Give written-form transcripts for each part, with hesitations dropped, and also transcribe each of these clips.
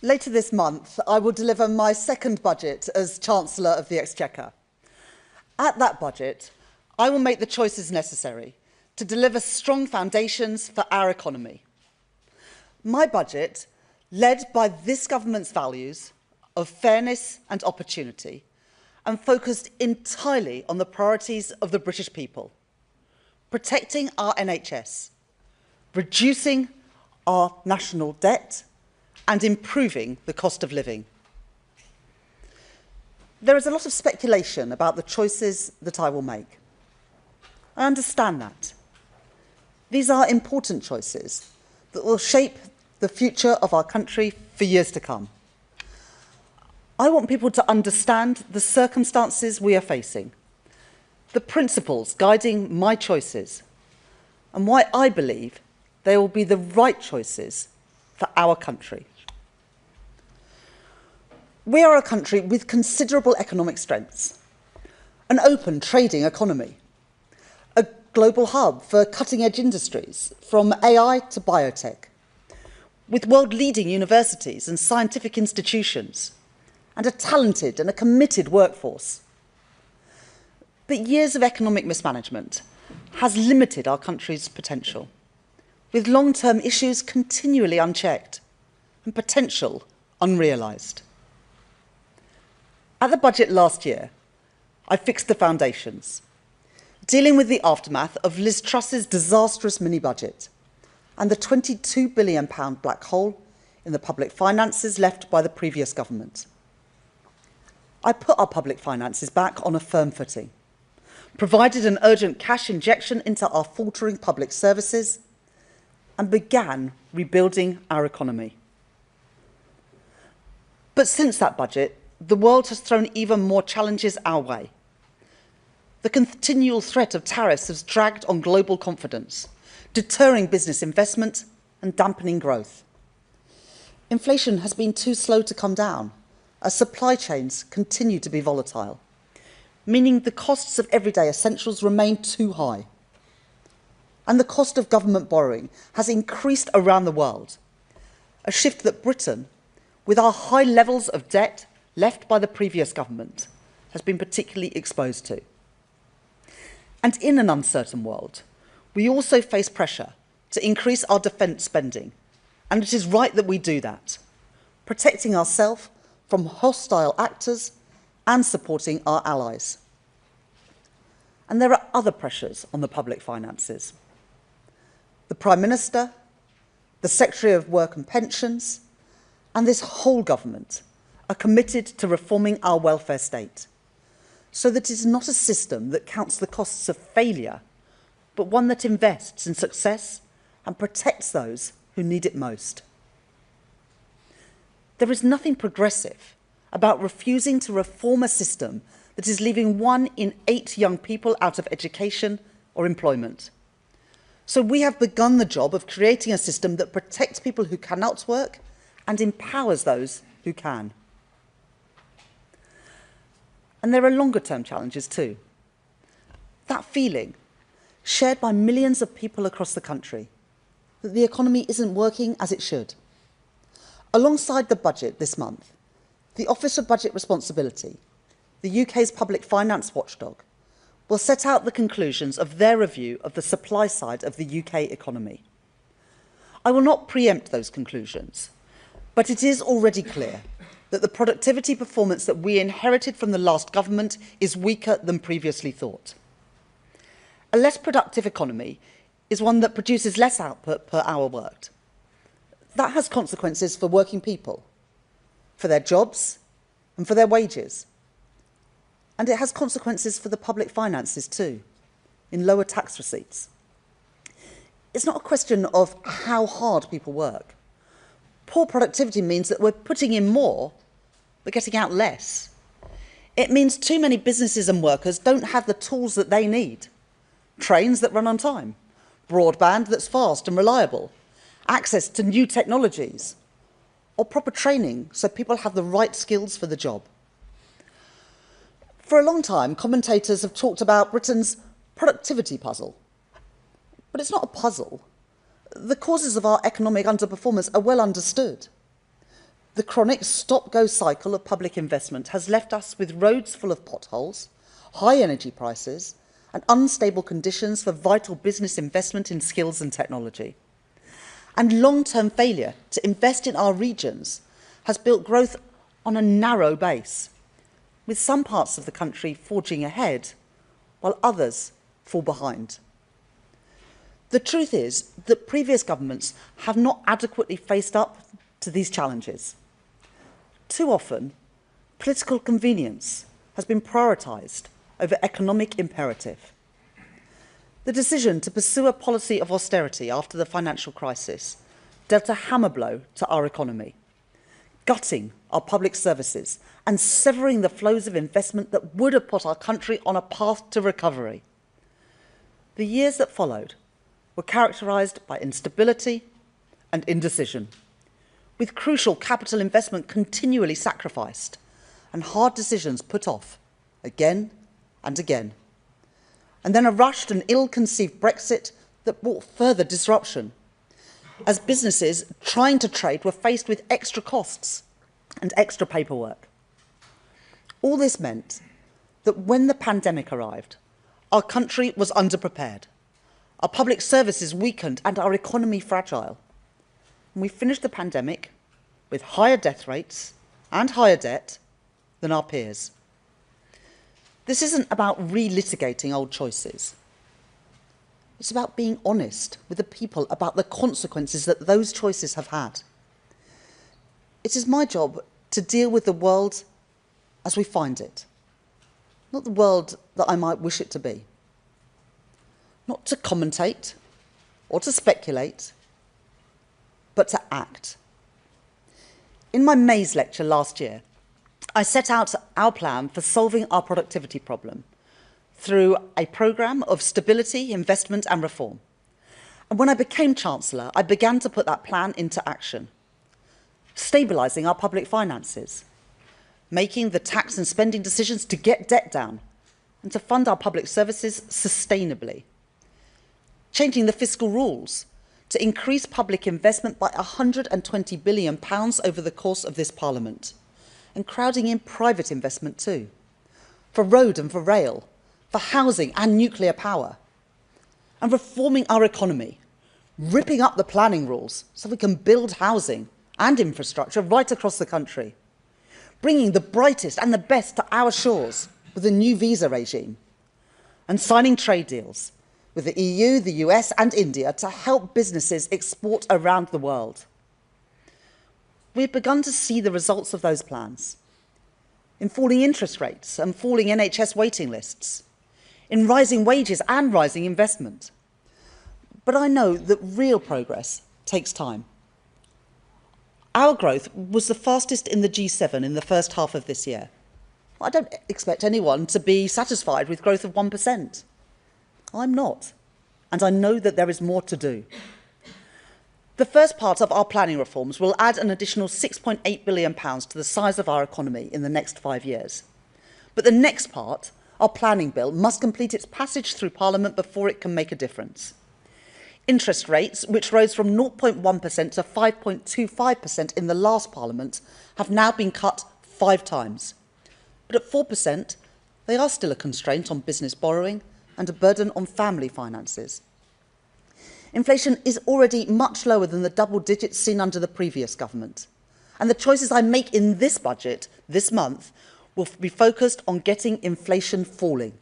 Later this month, I will deliver my second budget as Chancellor of the Exchequer. At that budget, I will make the choices necessary to deliver strong foundations for our economy. My budget, led by this government's values of fairness and opportunity, and focused entirely on the priorities of the British people: protecting our NHS, reducing our national debt, and improving the cost of living. There is a lot of speculation about the choices that I will make. I understand that. These are important choices that will shape the future of our country for years to come. I want people to understand the circumstances we are facing, the principles guiding my choices, and why I believe they will be the right choices for our country. We are a country with considerable economic strengths, an open trading economy, a global hub for cutting-edge industries, from AI to biotech, with world-leading universities and scientific institutions, and a talented and a committed workforce. But years of economic mismanagement has limited our country's potential, with long-term issues continually unchecked and potential unrealised. At the budget last year, I fixed the foundations, dealing with the aftermath of Liz Truss's disastrous mini-budget and the £22 billion black hole in the public finances left by the previous government. I put our public finances back on a firm footing, provided an urgent cash injection into our faltering public services, and began rebuilding our economy. But since that budget, the world has thrown even more challenges our way. The continual threat of tariffs has dragged on global confidence, deterring business investment and dampening growth. Inflation has been too slow to come down, as supply chains continue to be volatile, meaning the costs of everyday essentials remain too high. And the cost of government borrowing has increased around the world, a shift that Britain, with our high levels of debt left by the previous government, has been particularly exposed to. And in an uncertain world, we also face pressure to increase our defence spending, and it is right that we do that, protecting ourselves from hostile actors and supporting our allies. And there are other pressures on the public finances. The Prime Minister, the Secretary of Work and Pensions, and this whole government are committed to reforming our welfare state, so that it is not a system that counts the costs of failure, but one that invests in success and protects those who need it most. There is nothing progressive about refusing to reform a system that is leaving 1 in 8 young people out of education or employment. So we have begun the job of creating a system that protects people who cannot work and empowers those who can. And there are longer-term challenges too. That feeling, shared by millions of people across the country, that the economy isn't working as it should. Alongside the budget this month, the Office of Budget Responsibility, the UK's public finance watchdog, will set out the conclusions of their review of the supply side of the UK economy. I will not preempt those conclusions, but it is already clear that the productivity performance that we inherited from the last government is weaker than previously thought. A less productive economy is one that produces less output per hour worked. That has consequences for working people, for their jobs, and for their wages. And it has consequences for the public finances too, in lower tax receipts. It's not a question of how hard people work. Poor productivity means that we're putting in more, but getting out less. It means too many businesses and workers don't have the tools that they need. Trains that run on time, broadband that's fast and reliable, access to new technologies, or proper training so people have the right skills for the job. For a long time, commentators have talked about Britain's productivity puzzle. But it's not a puzzle. The causes of our economic underperformance are well understood. The chronic stop-go cycle of public investment has left us with roads full of potholes, high energy prices, and unstable conditions for vital business investment in skills and technology. And long-term failure to invest in our regions has built growth on a narrow base, with some parts of the country forging ahead, while others fall behind. The truth is that previous governments have not adequately faced up to these challenges. Too often, political convenience has been prioritised over economic imperative. The decision to pursue a policy of austerity after the financial crisis dealt a hammer blow to our economy, gutting our public services and severing the flows of investment that would have put our country on a path to recovery. The years that followed were characterised by instability and indecision, with crucial capital investment continually sacrificed and hard decisions put off again and again. And then a rushed and ill-conceived Brexit that brought further disruption, as businesses trying to trade were faced with extra costs and extra paperwork. All this meant that when the pandemic arrived, our country was underprepared, our public services weakened and our economy fragile. And we finished the pandemic with higher death rates and higher debt than our peers. This isn't about relitigating old choices. It's about being honest with the people about the consequences that those choices have had. It is my job to deal with the world as we find it, not the world that I might wish it to be. Not to commentate or to speculate, but to act. In my May's lecture last year, I set out our plan for solving our productivity problem through a programme of stability, investment and reform. And when I became Chancellor, I began to put that plan into action, stabilising our public finances, making the tax and spending decisions to get debt down and to fund our public services sustainably, changing the fiscal rules to increase public investment by £120 billion over the course of this Parliament, and crowding in private investment too, for road and for rail, for housing and nuclear power, and reforming our economy, ripping up the planning rules so we can build housing and infrastructure right across the country, bringing the brightest and the best to our shores with a new visa regime, and signing trade deals with the EU, the US and India to help businesses export around the world. We've begun to see the results of those plans in falling interest rates and falling NHS waiting lists, in rising wages and rising investment. But I know that real progress takes time. Our growth was the fastest in the G7 in the first half of this year. I don't expect anyone to be satisfied with growth of 1%. I'm not, and I know that there is more to do. The first part of our planning reforms will add an additional £6.8 billion to the size of our economy in the next 5 years. But the next part, our planning bill, must complete its passage through Parliament before it can make a difference. Interest rates, which rose from 0.1% to 5.25% in the last Parliament, have now been cut 5 times. But at 4%, they are still a constraint on business borrowing and a burden on family finances. Inflation is already much lower than the double digits seen under the previous government. And the choices I make in this budget this month will be focused on getting inflation falling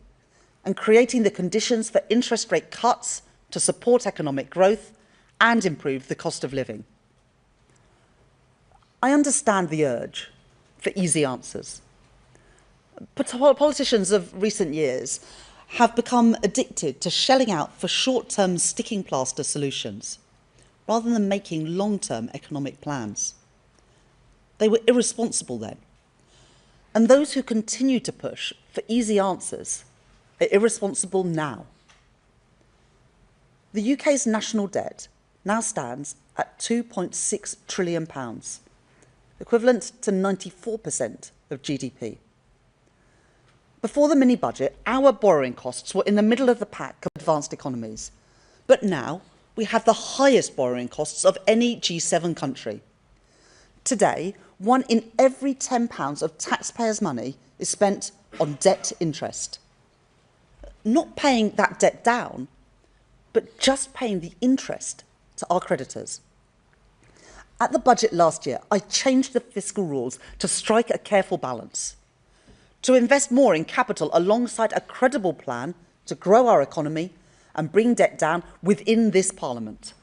and creating the conditions for interest rate cuts to support economic growth and improve the cost of living. I understand the urge for easy answers. But politicians of recent years have become addicted to shelling out for short-term sticking plaster solutions rather than making long-term economic plans. They were irresponsible then. And those who continue to push for easy answers are irresponsible now. The UK's national debt now stands at £2.6 trillion, equivalent to 94% of GDP. Before the mini-budget, our borrowing costs were in the middle of the pack of advanced economies. But now we have the highest borrowing costs of any G7 country. Today, 1 in every £10 of taxpayers' money is spent on debt interest. Not paying that debt down, but just paying the interest to our creditors. At the budget last year, I changed the fiscal rules to strike a careful balance, to invest more in capital alongside a credible plan to grow our economy and bring debt down within this Parliament.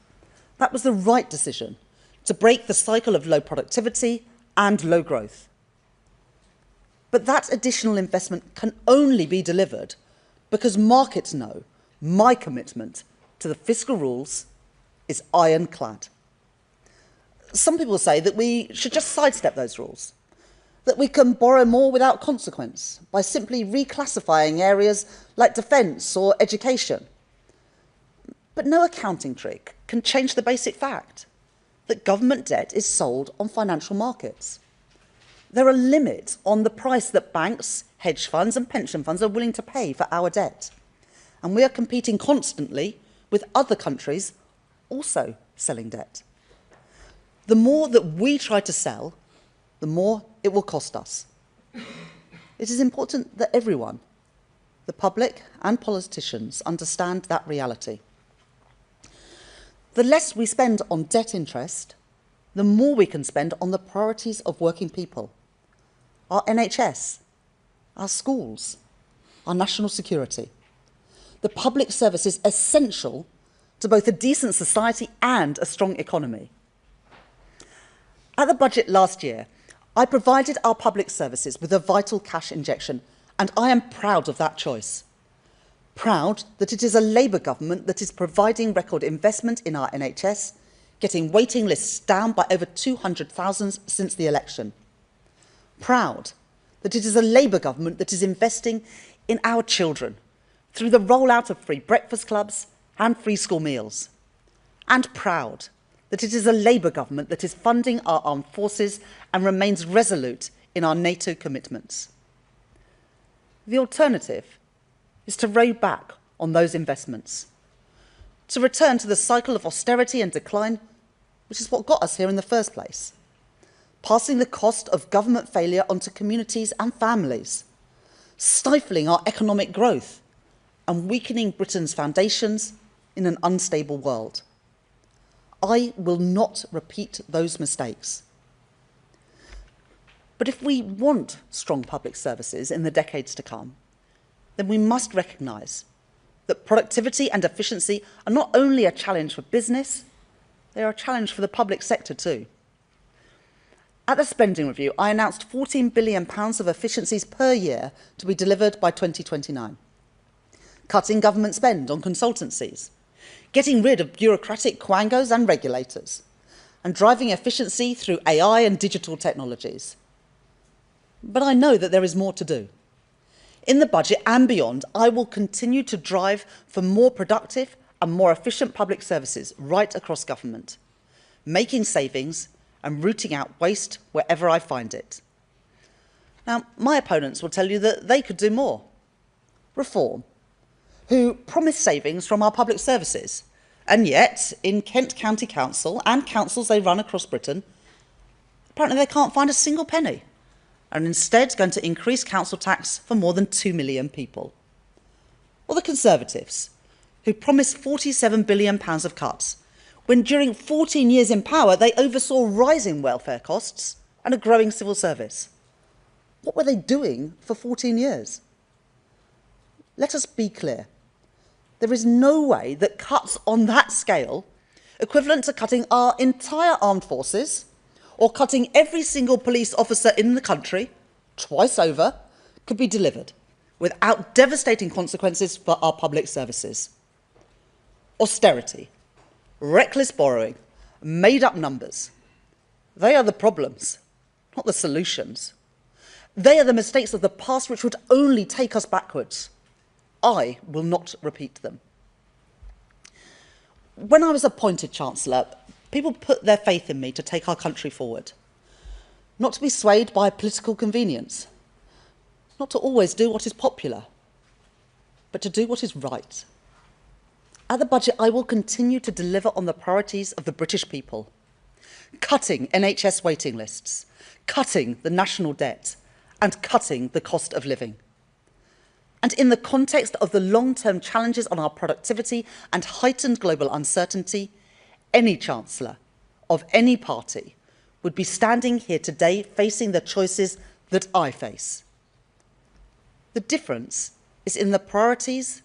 That was the right decision, to break the cycle of low productivity and low growth. But that additional investment can only be delivered because markets know my commitment to the fiscal rules is ironclad. Some people say that we should just sidestep those rules, that we can borrow more without consequence by simply reclassifying areas like defence or education. But no accounting trick can change the basic fact that government debt is sold on financial markets. There are limits on the price that banks, hedge funds and pension funds are willing to pay for our debt. And we are competing constantly with other countries also selling debt. The more that we try to sell, the more it will cost us. It is important that everyone, the public and politicians, understand that reality. The less we spend on debt interest, the more we can spend on the priorities of working people. Our NHS, our schools, our national security. The public service is essential to both a decent society and a strong economy. At the budget last year, I provided our public services with a vital cash injection, and I am proud of that choice. Proud that it is a Labour government that is providing record investment in our NHS, getting waiting lists down by over 200,000 since the election. Proud that it is a Labour government that is investing in our children through the rollout of free breakfast clubs and free school meals. And proud that it is a Labour government that is funding our armed forces and remains resolute in our NATO commitments. The alternative is to row back on those investments, to return to the cycle of austerity and decline, which is what got us here in the first place, passing the cost of government failure onto communities and families, stifling our economic growth and weakening Britain's foundations in an unstable world. I will not repeat those mistakes. But if we want strong public services in the decades to come, then we must recognise that productivity and efficiency are not only a challenge for business, they are a challenge for the public sector too. At the spending review, I announced £14 billion of efficiencies per year to be delivered by 2029. Cutting government spend on consultancies, getting rid of bureaucratic quangos and regulators, and driving efficiency through AI and digital technologies. But I know that there is more to do. In the budget and beyond, I will continue to drive for more productive and more efficient public services right across government, making savings and rooting out waste wherever I find it. Now, my opponents will tell you that they could do more. Reform, who promise savings from our public services, and yet, in Kent County Council and councils they run across Britain, apparently they can't find a single penny, and instead going to increase council tax for more than 2 million people. Or the Conservatives, who promised £47 billion of cuts, when during 14 years in power they oversaw rising welfare costs and a growing civil service. What were they doing for 14 years? Let us be clear. There is no way that cuts on that scale, equivalent to cutting our entire armed forces, or cutting every single police officer in the country, twice over, could be delivered without devastating consequences for our public services. Austerity, reckless borrowing, made-up numbers. They are the problems, not the solutions. They are the mistakes of the past which would only take us backwards. I will not repeat them. When I was appointed Chancellor, people put their faith in me to take our country forward, not to be swayed by political convenience, not to always do what is popular, but to do what is right. At the budget, I will continue to deliver on the priorities of the British people. cutting NHS waiting lists, cutting the national debt, and cutting the cost of living. And in the context of the long-term challenges on our productivity and heightened global uncertainty, any chancellor of any party would be standing here today facing the choices that I face. The difference is in the priorities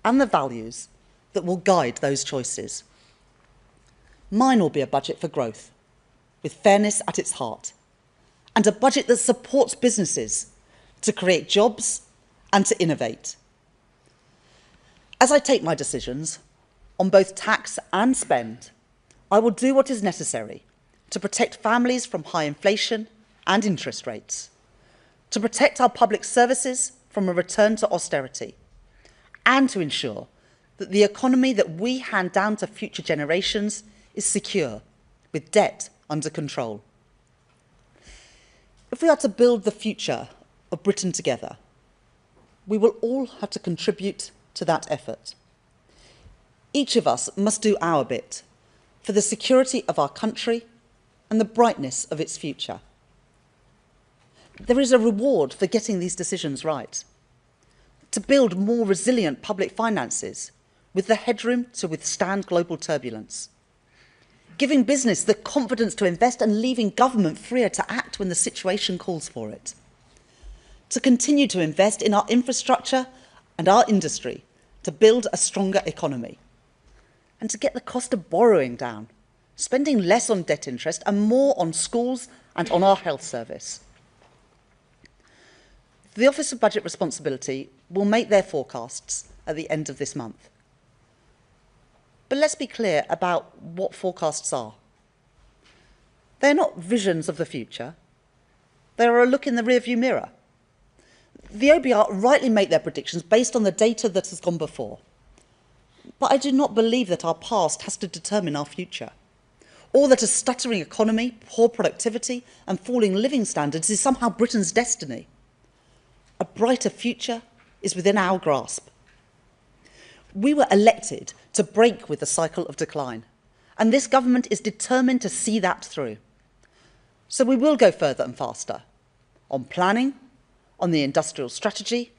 and the values that will guide those choices. Mine will be a budget for growth, with fairness at its heart, and a budget that supports businesses to create jobs and to innovate. As I take my decisions on both tax and spend, I will do what is necessary to protect families from high inflation and interest rates, to protect our public services from a return to austerity, and to ensure that the economy that we hand down to future generations is secure, with debt under control. If we are to build the future of Britain together, we will all have to contribute to that effort. Each of us must do our bit for the security of our country and the brightness of its future. There is a reward for getting these decisions right. To build more resilient public finances with the headroom to withstand global turbulence. Giving business the confidence to invest and leaving government freer to act when the situation calls for it. To continue to invest in our infrastructure and our industry to build a stronger economy. And to get the cost of borrowing down, spending less on debt interest and more on schools and on our health service. The Office of Budget Responsibility will make their forecasts at the end of this month. But let's be clear about what forecasts are. They're not visions of the future. They are a look in the rearview mirror. The OBR rightly make their predictions based on the data that has gone before. But I do not believe that our past has to determine our future, or that a stuttering economy, poor productivity and falling living standards is somehow Britain's destiny. A brighter future is within our grasp. We were elected to break with the cycle of decline, and this government is determined to see that through. So we will go further and faster on planning, on the industrial strategy,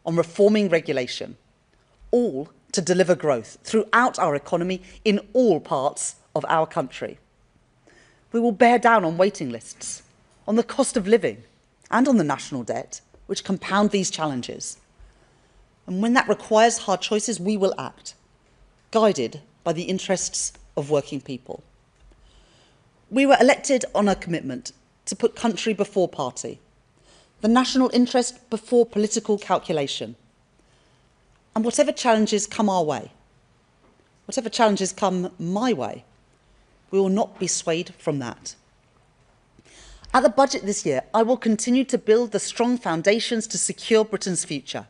on reforming regulation, all to deliver growth throughout our economy in all parts of our country. We will bear down on waiting lists, on the cost of living, and on the national debt, which compound these challenges. And when that requires hard choices, we will act, guided by the interests of working people. We were elected on a commitment to put country before party, the national interest before political calculation. And whatever challenges come our way, whatever challenges come my way, we will not be swayed from that. At the budget this year, I will continue to build the strong foundations to secure Britain's future,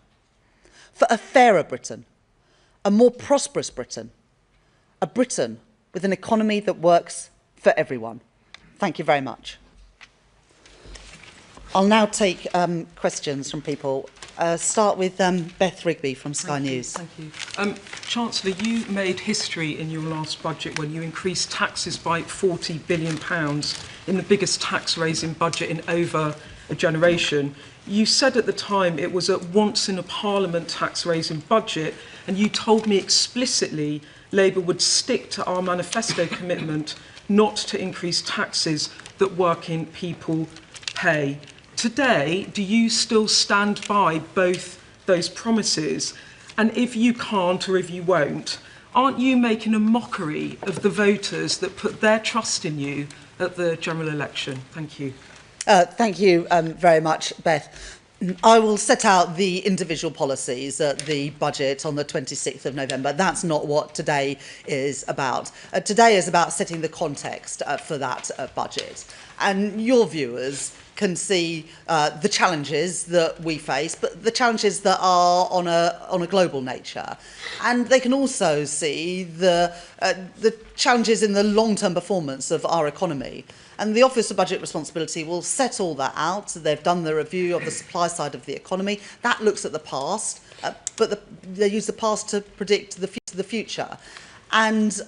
for a fairer Britain, a more prosperous Britain, a Britain with an economy that works for everyone. Thank you very much. I'll now take questions from people. Start with Beth Rigby from Sky News. Thank you. Chancellor, you made history in your last budget when you increased taxes by £40 billion in the biggest tax-raising budget in over a generation. You said at the time it was a once-in-a-parliament tax-raising budget, and you told me explicitly Labour would stick to our manifesto commitment not to increase taxes that working people pay. Today, do you still stand by both those promises? And if you can't or if you won't, aren't you making a mockery of the voters that put their trust in you at the general election? Thank you. Thank you very much, Beth. I will set out the individual policies at the budget on the 26th of November. That's not what today is about. Today is about setting the context for that budget. And your viewers can see the challenges that we face, but the challenges that are on a global nature. And they can also see the challenges in the long-term performance of our economy. And the Office of Budget Responsibility will set all that out. So they've done the review of the supply side of the economy. That looks at the past, but they use the past to predict the future. And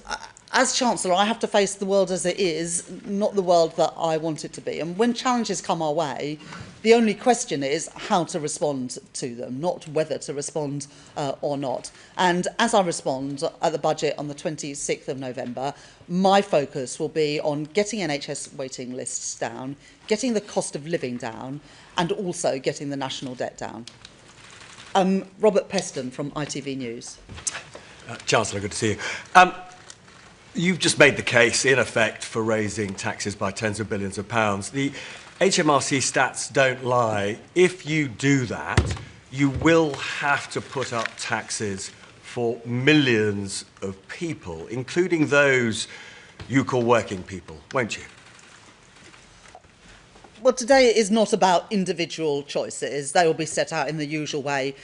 as Chancellor, I have to face the world as it is, not the world that I want it to be. And when challenges come our way, the only question is how to respond to them, not whether to respond or not. And as I respond at the budget on the 26th of November, my focus will be on getting NHS waiting lists down, getting the cost of living down, and also getting the national debt down. Robert Peston from ITV News. Chancellor, good to see you. You've just made the case, in effect, for raising taxes by tens of billions of pounds. The HMRC stats don't lie. If you do that, you will have to put up taxes for millions of people, including those you call working people, won't you? Well, today is not about individual choices. They will be set out in the usual way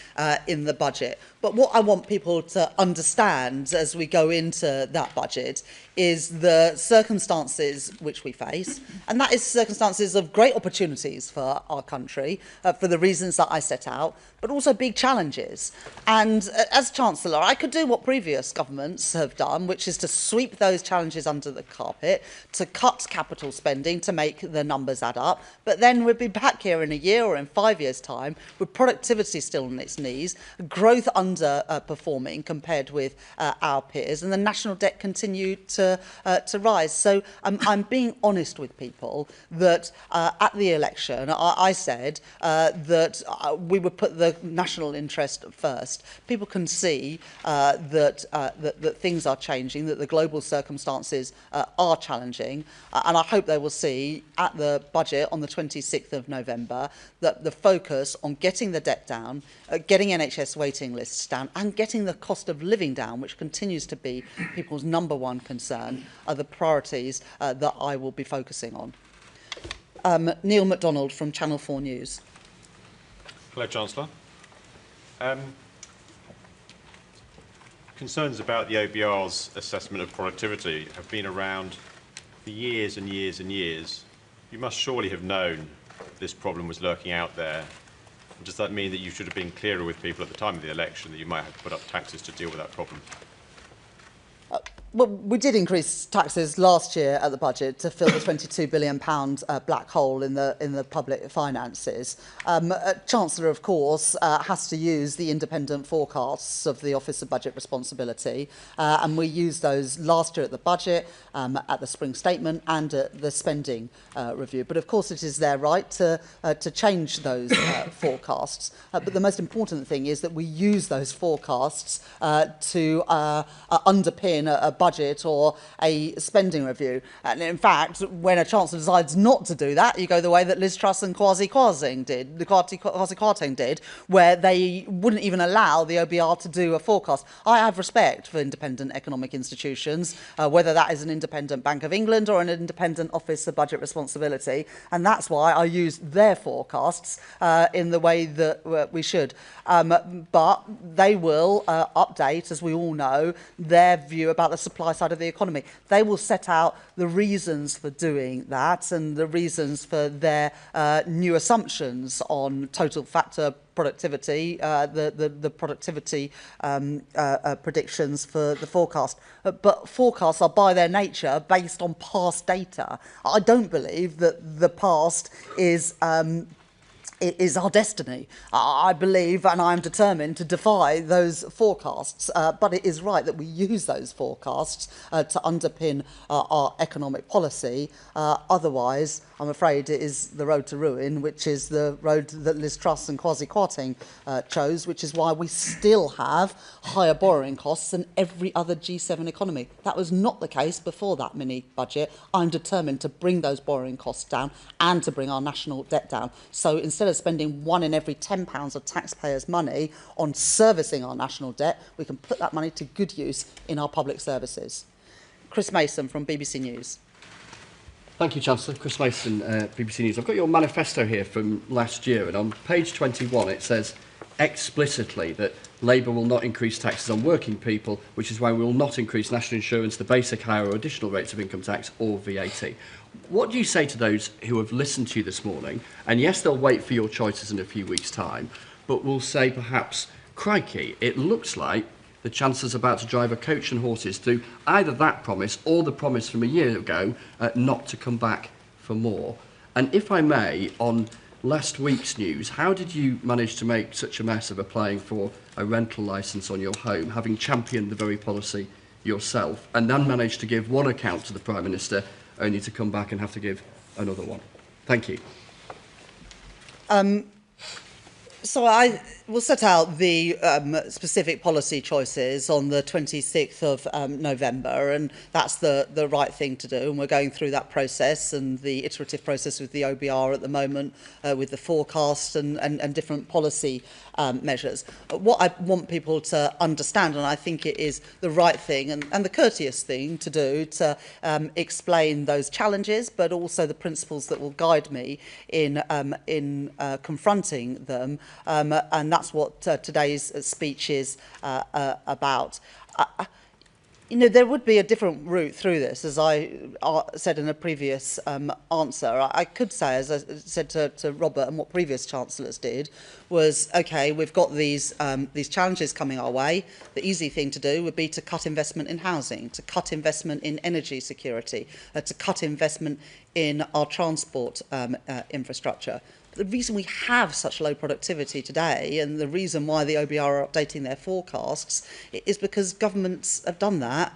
in the budget. But what I want people to understand as we go into that budget is the circumstances which we face, and that is circumstances of great opportunities for our country, for the reasons that I set out, but also big challenges. And as Chancellor, I could do what previous governments have done, which is to sweep those challenges under the carpet, to cut capital spending, to make the numbers add up. But then we'd be back here in a year or in 5 years' time with productivity still on its knees, growth underperforming compared with our peers, and the national debt continued to rise. So I'm being honest with people that at the election I said that we would put the national interest first. People can see that things are changing, that the global circumstances are challenging, and I hope they will see at the budget on the 26th of November that the focus on getting the debt down, getting NHS waiting lists down, and getting the cost of living down, which continues to be people's number one concern, are the priorities that I will be focusing on. Neil MacDonald from Channel 4 News. Hello, Chancellor. Concerns about the OBR's assessment of productivity have been around for years and years and years. You must surely have known this problem was lurking out there. Does that mean that you should have been clearer with people at the time of the election that you might have to put up taxes to deal with that problem? Well, we did increase taxes last year at the budget to fill the £22 billion black hole in the public finances. Chancellor, of course, has to use the independent forecasts of the Office of Budget Responsibility, and we used those last year at the budget, at the spring statement, and at the spending review. But of course, it is their right to change those forecasts. But the most important thing is that we use those forecasts to underpin a budget or a spending review. And in fact, when a Chancellor decides not to do that, you go the way that Liz Truss and Kwasi Kwarteng did, where they wouldn't even allow the OBR to do a forecast. I have respect for independent economic institutions, whether that is an independent Bank of England or an independent Office of Budget Responsibility, and that's why I use their forecasts in the way that we should. But they will update, as we all know, their view about the supply side of the economy. They will set out the reasons for doing that and the reasons for their new assumptions on total factor productivity, the productivity predictions for the forecast. But forecasts are by their nature based on past data. I don't believe that the past is our destiny. I believe and I'm determined to defy those forecasts, but it is right that we use those forecasts to underpin our economic policy. Otherwise, I'm afraid it is the road to ruin, which is the road that Liz Truss and Kwasi Kwarteng chose, which is why we still have higher borrowing costs than every other G7 economy. That was not the case before that mini budget. I'm determined to bring those borrowing costs down and to bring our national debt down. So instead of spending £1 in every £10 of taxpayers' money on servicing our national debt, we can put that money to good use in our public services. Chris Mason from BBC News. Thank you, Chancellor. Chris Mason, BBC News. I've got your manifesto here from last year, and on page 21 it says explicitly that Labour will not increase taxes on working people, which is why we will not increase national insurance, the basic, higher or additional rates of income tax or VAT. What do you say to those who have listened to you this morning, and yes, they'll wait for your choices in a few weeks' time, but will say perhaps, crikey, it looks like the Chancellor's about to drive a coach and horses through either that promise or the promise from a year ago not to come back for more. And if I may, on last week's news, how did you manage to make such a mess of applying for a rental licence on your home, having championed the very policy yourself, and then managed to give one account to the Prime Minister, only to come back and have to give another one? Thank you. So I will set out the specific policy choices on the 26th of November, and that's the right thing to do. And we're going through that process and the iterative process with the OBR at the moment, with the forecast and different policy measures. What I want people to understand, and I think it is the right thing and the courteous thing to do, to explain those challenges, but also the principles that will guide me in confronting them. And that's what today's speech is about. You know, there would be a different route through this, as I said in a previous answer. I could say, as I said to Robert, and what previous chancellors did, was, OK, we've got these challenges coming our way. The easy thing to do would be to cut investment in housing, to cut investment in energy security, to cut investment in our transport infrastructure. The reason we have such low productivity today, and the reason why the OBR are updating their forecasts, is because governments have done that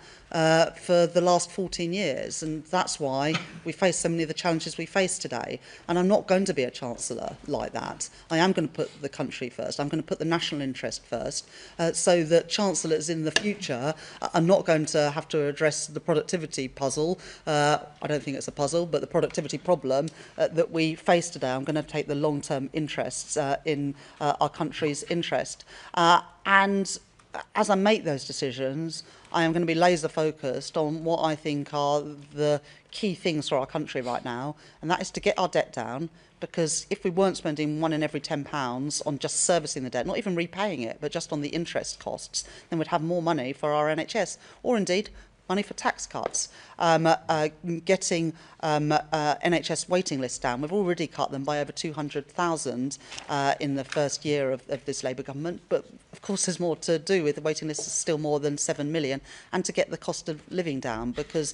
for the last 14 years, and that's why we face so many of the challenges we face today. And I'm not going to be a chancellor like that. I am going to put the country first. I'm going to put the national interest first, so that chancellors in the future are not going to have to address the productivity puzzle. I don't think it's a puzzle, but the productivity problem that we face today. I'm going to take the long-term interests in our country's interest. And as I make those decisions, I am going to be laser focused on what I think are the key things for our country right now, and that is to get our debt down, because if we weren't spending £1 in every £10 on just servicing the debt, not even repaying it, but just on the interest costs, then we'd have more money for our NHS, or indeed money for tax cuts, getting NHS waiting lists down. We've already cut them by over 200,000 in the first year of this Labour government, but of course there's more to do, with the waiting list is still more than 7 million, and to get the cost of living down, because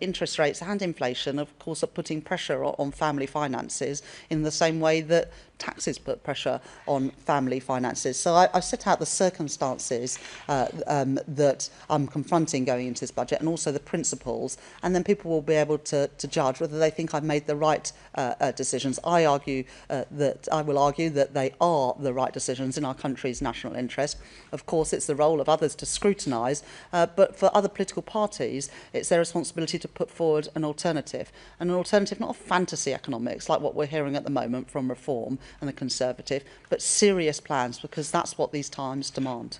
interest rates and inflation, of course, are putting pressure on family finances in the same way that taxes put pressure on family finances. So I've set out the circumstances that I'm confronting going into this budget, and also the principles, and then people will be able to judge whether they think I've made the right decisions. I will argue that they are the right decisions in our country's national interest. Of course, it's the role of others to scrutinise, but for other political parties, it's their responsibility to put forward an alternative not of fantasy economics like what we're hearing at the moment from Reform and the Conservative, but serious plans, because that's what these times demand.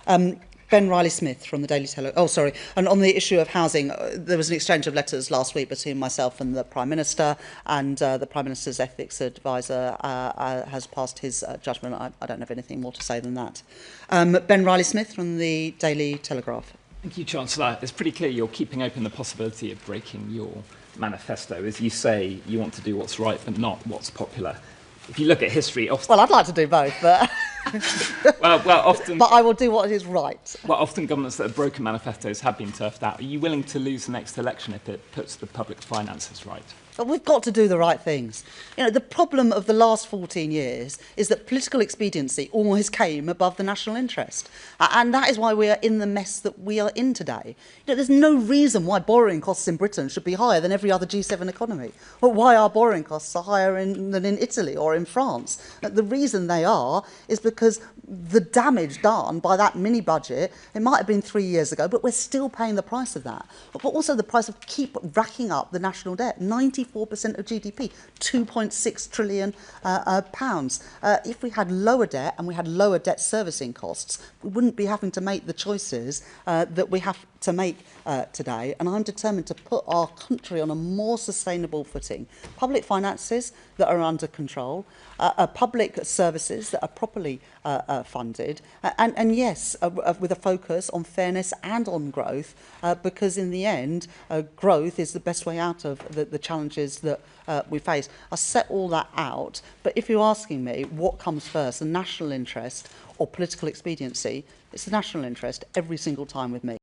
Ben Riley-Smith from the Daily Telegraph. Oh, sorry. And on the issue of housing, there was an exchange of letters last week between myself and the Prime Minister, and the Prime Minister's ethics advisor has passed his judgment. I don't have anything more to say than that. Ben Riley-Smith from the Daily Telegraph. Thank you, Chancellor. It's pretty clear you're keeping open the possibility of breaking your manifesto. As you say, you want to do what's right, but not what's popular. If you look at history, often... Well, I'd like to do both, but... well, often... But I will do what is right. Well, often governments that have broken manifestos have been turfed out. Are you willing to lose the next election if it puts the public finances right? But we've got to do the right things. You know, the problem of the last 14 years is that political expediency always came above the national interest. And that is why we are in the mess that we are in today. You know, there's no reason why borrowing costs in Britain should be higher than every other G7 economy, or why our borrowing costs are higher than in Italy or in France. The reason they are is because the damage done by that mini budget, it might have been 3 years ago, but we're still paying the price of that. But also the price of keep racking up the national debt. 94% of GDP, £2.6 trillion. If we had lower debt and we had lower debt servicing costs, we wouldn't be having to make the choices that we have to make today, and I'm determined to put our country on a more sustainable footing. Public finances that are under control, public services that are properly funded, and yes, with a focus on fairness and on growth, because in the end, growth is the best way out of the challenges that we face. I set all that out, but if you're asking me what comes first, the national interest or political expediency, it's the national interest every single time with me.